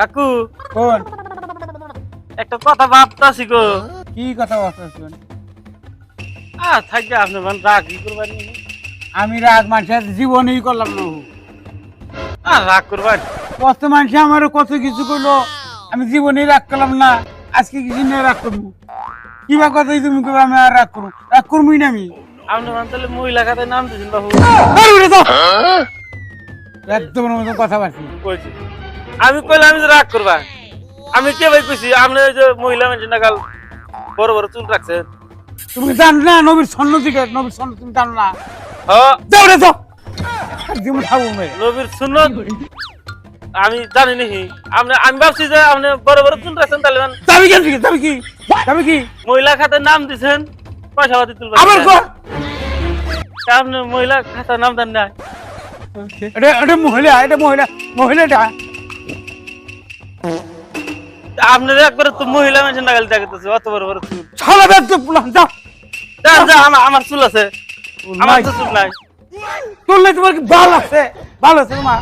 কাকু কোন একটা কথা ভাবতাছি গো। কি কথা বলছেন? থাকবে আপনি রাগ কি করবেন? আমি রাগ মানুষের জীবনেই করলাম না। রাগ করবেন? কত মানুষ আমারও কত কিছু করলো, আমি জীবনেই রাগ করলাম না। আজকে কিছু নিয়ে রাগ করবো? কিবা কথাই তুমি কবে আমি আর রাগ করবো? রাগ করবোই না আমি। আপনি তাহলে মহিলা খাতে নাম দিয়েছেন বাবু। একদম মতো কথা বাড়ছি। কইছি আমি কইলাম আমি যে রাগ করবা। আমি কে ভাই কইছি আপনি ওই যে মহিলা মানুষ নাগাল বড় বড় চুল রাখছেন। তুমি জানো না নবীর স্বর্ণ দিকে, নবীর স্বর্ণ তুমি জানো না? হ্যাঁ যাও রে যাও, জীবন খাবো না। নবীর সুন্নত আমি জানি নাকি। আমি ভাবছি যে আপনি বড় বড় চুল রাখছেন তাহলে যাবি কেন দিকে? যাবি কি? যাবি কি? মহিলা খাতে নাম দিছেন, পয়সা পাতি তুলবেন। আবার কর। আপনি মহিলা খাতার নাম দেন না। এটা মহিলা, এটা মহিলা, মহিলাটা আপনার একবারে তো মহিলা মানুষের নাগাল দেখাতেছে অত বড় বড় চুল। ছাড়া ব্যাগ তো পুলাম। যাও যান যা, আমার চুল আছে, আমার তো চুল নাই। তুললে তোমার কি ভালো আছে? ভালো আছে তোমার?